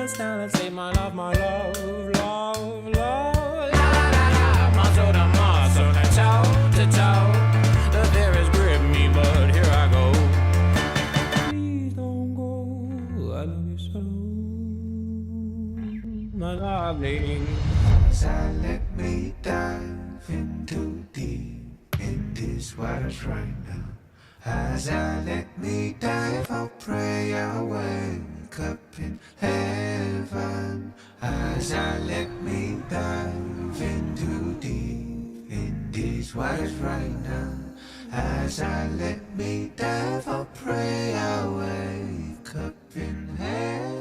stand and say my love, love, love. La la la la, muscle to muscle and toe to toe. The fear grip me, but here I go. Please don't go, I love you so, my darling. As I let me dive in too deep in these waters right now. As I let me dive, I'll pray I wake up in heaven. As I let me dive in too deep in these waters right now. As I let me dive, I'll pray I wake up in heaven.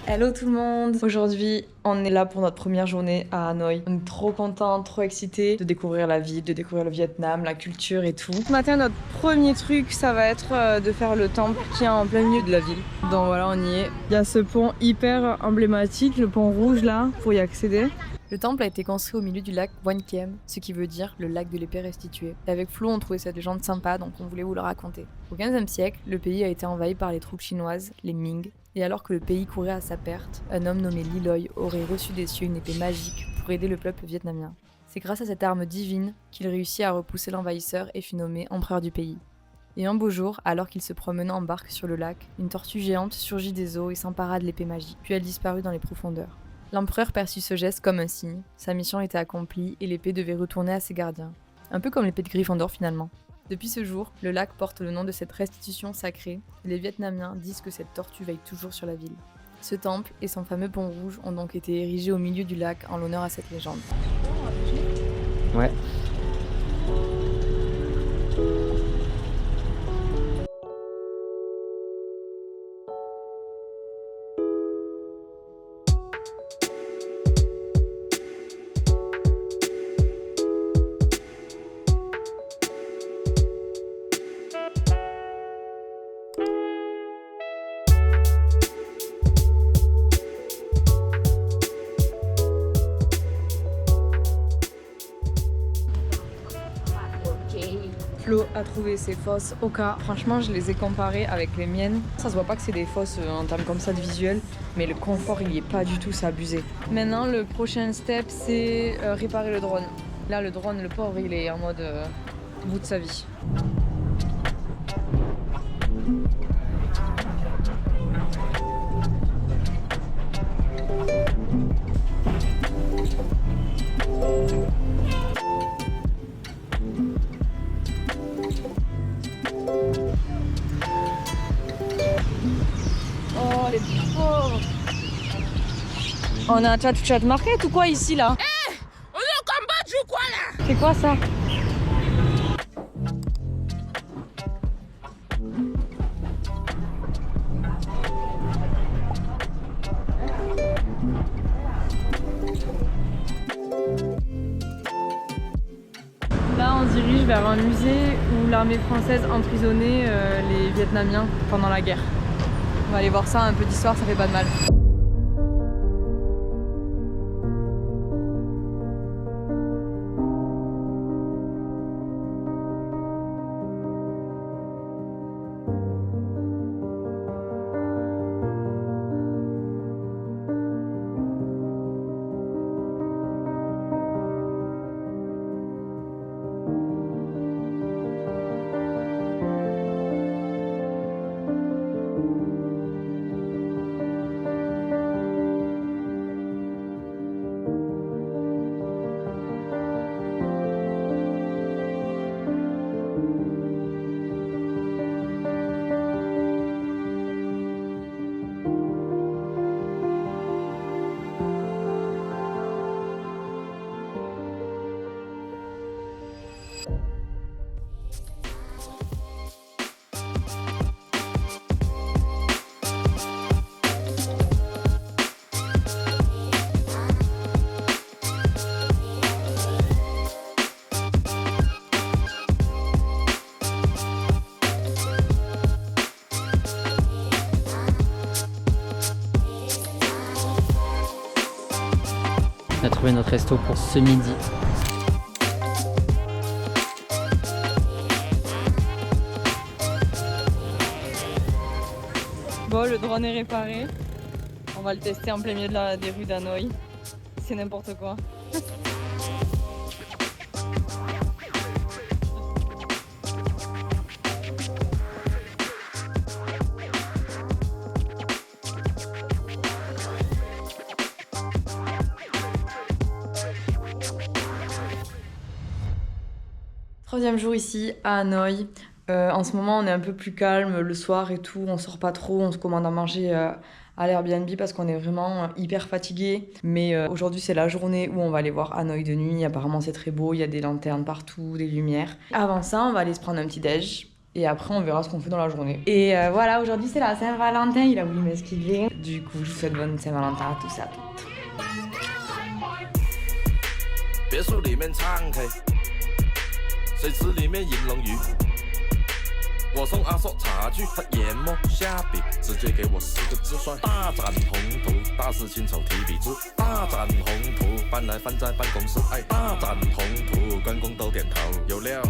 Hello tout le monde! Aujourd'hui, on est là pour notre première journée à Hanoï. On est trop contents, trop excités de découvrir la ville, de découvrir le Vietnam, la culture et tout. Ce matin, notre premier truc, ça va être de faire le temple qui est en plein milieu de la ville. Donc voilà, on y est. Il y a ce pont hyper emblématique, le pont rouge là, pour y accéder. Le temple a été construit au milieu du lac Quan Kiem, ce qui veut dire le lac de l'épée restituée. Et avec Flo, on trouvait cette légende sympa, donc on voulait vous le raconter. Au XVe siècle, le pays a été envahi par les troupes chinoises, les Ming, et alors que le pays courait à sa perte, un homme nommé Li Loi aurait reçu des cieux une épée magique pour aider le peuple vietnamien. C'est grâce à cette arme divine qu'il réussit à repousser l'envahisseur et fut nommé empereur du pays. Et un beau jour, alors qu'il se promenait en barque sur le lac, une tortue géante surgit des eaux et s'empara de l'épée magique, puis elle disparut dans les profondeurs. L'empereur perçut ce geste comme un signe, sa mission était accomplie et l'épée devait retourner à ses gardiens. Un peu comme l'épée de Gryffondor finalement. Depuis ce jour, le lac porte le nom de cette restitution sacrée et les Vietnamiens disent que cette tortue veille toujours sur la ville. Ce temple et son fameux pont rouge ont donc été érigés au milieu du lac en l'honneur à cette légende. Ouais. Flo a trouvé ses fosses Oka. Franchement, je les ai comparées avec les miennes. Ça se voit pas que c'est des fosses en termes comme ça de visuel, mais le confort, il y est pas du tout, c'est abusé. Maintenant, le prochain step, c'est réparer le drone. Là, le drone, le pauvre, il est en mode bout de sa vie. Oh, les pauvres! On a un chat market ou quoi ici là? On est au Cambodge ou quoi là? C'est quoi ça? Là, on se dirige vers un musée où l'armée française emprisonnait les Vietnamiens pendant la guerre. On va aller voir ça, un peu d'histoire, ça fait pas de mal. a trouvé notre resto pour ce midi. Bon, le drone est réparé. On va le tester en plein milieu des rues d'Hanoï. C'est n'importe quoi. Troisième jour ici à Hanoï. En ce moment, on est un peu plus calme le soir et tout. On sort pas trop, on se commande à manger à l'Airbnb parce qu'on est vraiment hyper fatigué. Mais aujourd'hui, c'est la journée où on va aller voir Hanoï de nuit. Apparemment, c'est très beau. Il y a des lanternes partout, des lumières. Avant ça, on va aller se prendre un petit déj. Et après, on verra ce qu'on fait dans la journée. Et voilà, aujourd'hui, c'est la Saint-Valentin. Il a voulu m'esquiver. Du coup, je vous souhaite bonne Saint-Valentin à tous et à toutes. 别墅里面唱 K， 水池里面银龙鱼。我送阿硕茶具，他研磨下笔，直接给我4个字算大展宏图。大事亲手提笔字，大展宏图，搬来放在办公室，哎，大展宏图，员工都点头，有料。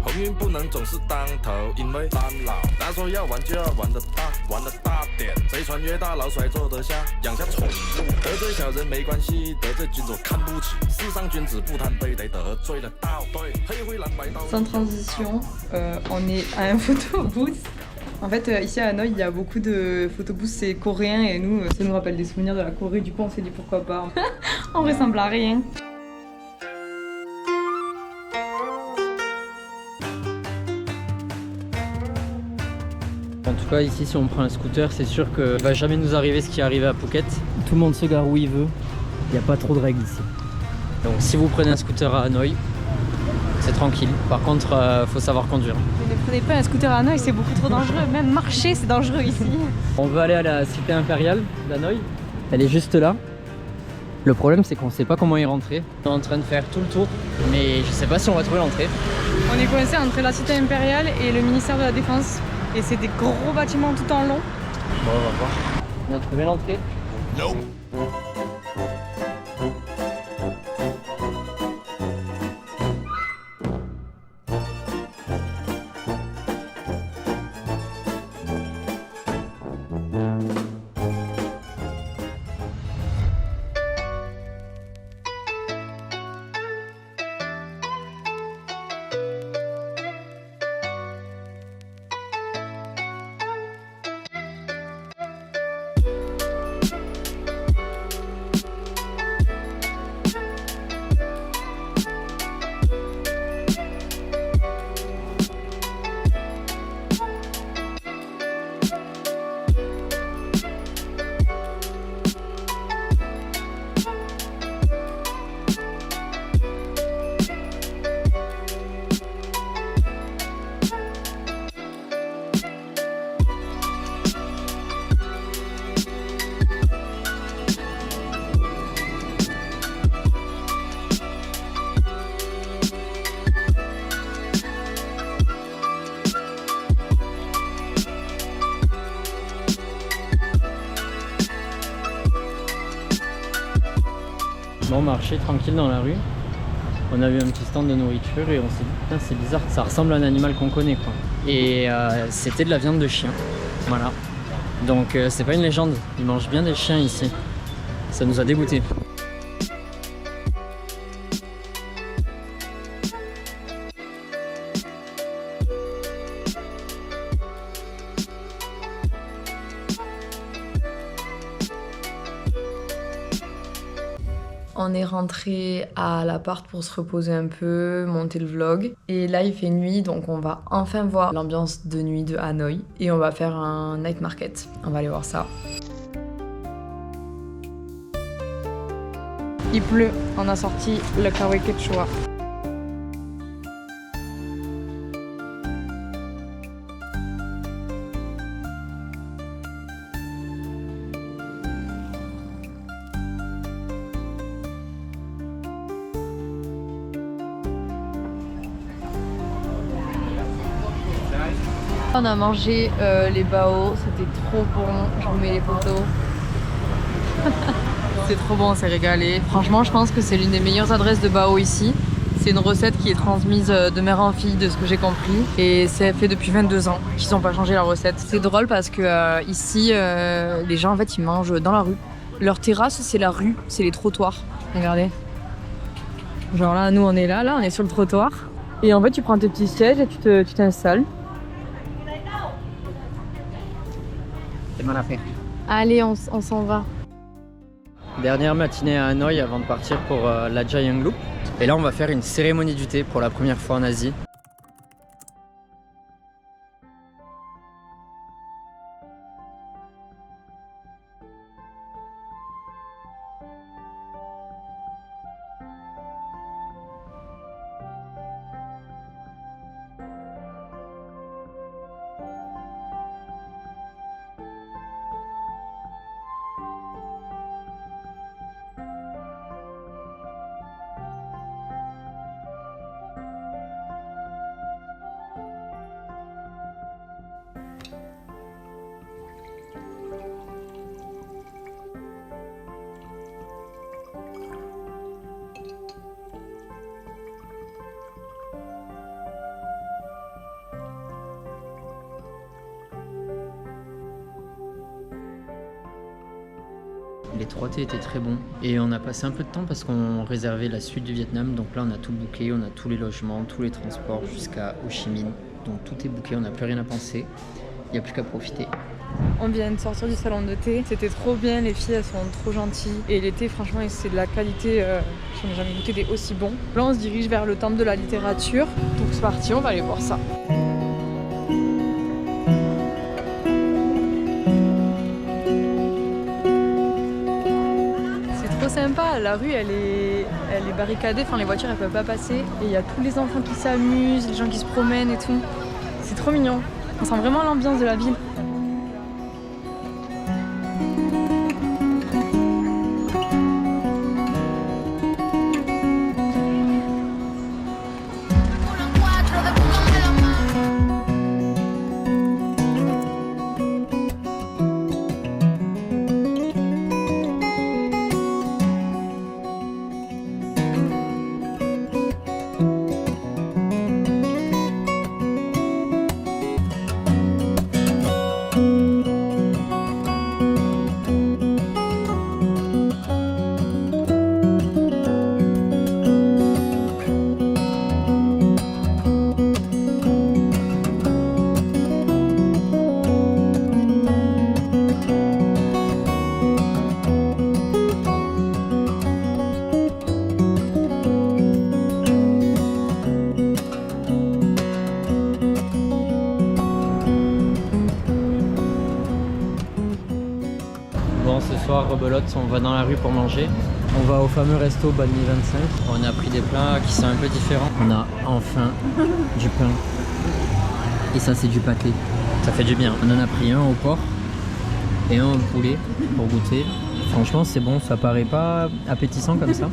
鸿运不能总是当头，因为当老。他说要玩就要玩得大，玩得大点。贼船越大，老甩坐得下，养下宠物。得罪小人没关系，得罪君主看不起。世上君子不贪杯，得得罪了道。对，黑灰蓝白道。Sans transition, on est à un photobooth. En fait, ici à Hanoï, il y a beaucoup de photobooths, c'est coréen et nous, ça nous rappelle des souvenirs de la Corée. Du coup, on s'est dit pourquoi pas. On ressemble à rien. En tout cas, ici, si on prend un scooter, c'est sûr qu'il va jamais nous arriver ce qui est arrivé à Phuket. Tout le monde se gare où il veut. Il n'y a pas trop de règles ici. Donc, si vous prenez un scooter à Hanoï, c'est tranquille. Par contre, faut savoir conduire. Ne prenez pas un scooter à Hanoï, c'est beaucoup trop dangereux. Même marcher, c'est dangereux ici. On veut aller à la cité impériale d'Hanoï. Elle est juste là. Le problème, c'est qu'on ne sait pas comment y rentrer. On est en train de faire tout le tour, mais je sais pas si on va trouver l'entrée. On est coincé entre la cité impériale et le ministère de la Défense. Et c'est des gros bâtiments tout en long. Bon, on va voir. On a trouvé l'entrée. No. On marchait tranquille dans la rue. On a vu un petit stand de nourriture et on s'est dit putain c'est bizarre, ça ressemble à un animal qu'on connaît quoi. Et c'était de la viande de chien. Voilà. Donc c'est pas une légende, ils mangent bien des chiens ici. Ça nous a dégoûtés. On est rentré à l'appart pour se reposer un peu, monter le vlog. Et là, il fait nuit, donc on va enfin voir l'ambiance de nuit de Hanoï. Et on va faire un night market. On va aller voir ça. Il pleut. On a sorti le kawaii quechua. On a mangé les bao, c'était trop bon, je vous mets les photos. C'était trop bon, on s'est régalé. Franchement, je pense que c'est l'une des meilleures adresses de Bao ici. C'est une recette qui est transmise de mère en fille, de ce que j'ai compris. Et c'est fait depuis 22 ans qu'ils n'ont pas changé la recette. C'est drôle parce que ici, les gens en fait ils mangent dans la rue. Leur terrasse, c'est la rue, c'est les trottoirs. Regardez. Genre là, nous on est là, on est sur le trottoir. Et en fait, tu prends tes petits sièges et tu t'installes. C'est mal à faire. Allez, on s'en va. Dernière matinée à Hanoï avant de partir pour la Giant Loop. Et là, on va faire une cérémonie du thé pour la première fois en Asie. Les 3 thés étaient très bons et on a passé un peu de temps parce qu'on réservait la suite du Vietnam. Donc là on a tout booké, on a tous les logements, tous les transports jusqu'à Ho Chi Minh. Donc tout est booké, on n'a plus rien à penser, il n'y a plus qu'à profiter. On vient de sortir du salon de thé, c'était trop bien, les filles elles sont trop gentilles. Et les thés franchement c'est de la qualité, j'en ai jamais goûté des aussi bons. Là on se dirige vers le temple de la littérature, donc c'est parti, on va aller voir ça. Sympa, la rue elle est barricadée, enfin les voitures elles peuvent pas passer et il y a tous les enfants qui s'amusent, les gens qui se promènent et tout. C'est trop mignon, on sent vraiment l'ambiance de la ville. Bon, ce soir, rebelote, on va dans la rue pour manger. On va au fameux resto Banh Mi 25. On a pris des plats qui sont un peu différents. On a enfin du pain. Et ça, c'est du pâté. Ça fait du bien. On en a pris un au porc et un au poulet pour goûter. Franchement, c'est bon. Ça paraît pas appétissant comme ça.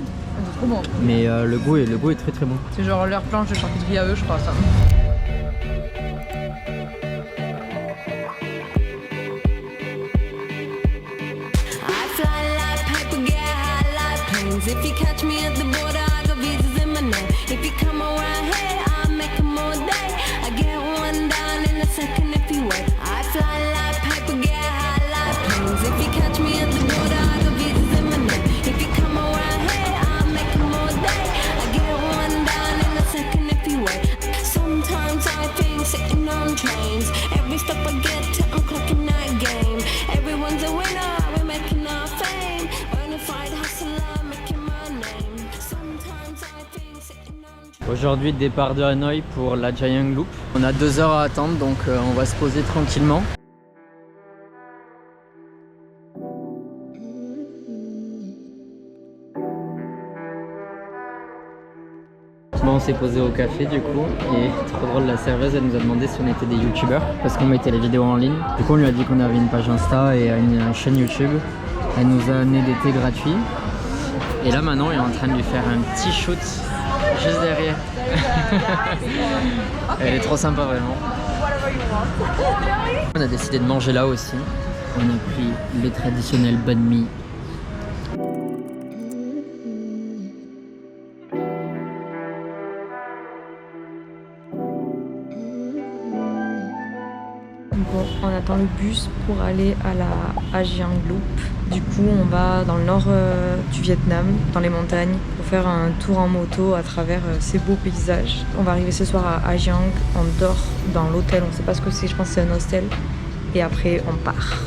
C'est trop bon. Mais le goût est très très bon. C'est genre leur planche de charcuterie à eux, je crois ça. If you catch me at the border, I got visas in my name. If you come around here, I'll make them all day. I get one down in a second if you wait. I fly like paper, get high like planes. If you catch me at the border, I got visas in my name. If you come around here, I'll make them all day. I get one down in a second if you wait. Sometimes I think sitting on trains. Every step I get to, I'm clocking that game. Everyone's a winner, we're making our fame. Bonafide hustler. Aujourd'hui, départ de Hanoï pour la Giant Loop. On a 2 heures à attendre, donc on va se poser tranquillement. Bon, on s'est posé au café du coup, et trop drôle, la serveuse elle nous a demandé si on était des youtubeurs parce qu'on mettait les vidéos en ligne. Du coup on lui a dit qu'on avait une page Insta et une chaîne YouTube. Elle nous a amené des thés gratuits. Et là maintenant, on est en train de lui faire un petit shoot juste derrière. Elle est trop sympa vraiment. On a décidé de manger là aussi. On a pris les traditionnels banh mi. Bon, on attend le bus pour aller à la Ajiang Loop. Du coup, on va dans le nord du Vietnam, dans les montagnes, pour faire un tour en moto à travers ces beaux paysages. On va arriver ce soir à Ajiang, on dort dans l'hôtel, on sait pas ce que c'est, je pense que c'est un hostel. Et après, on part.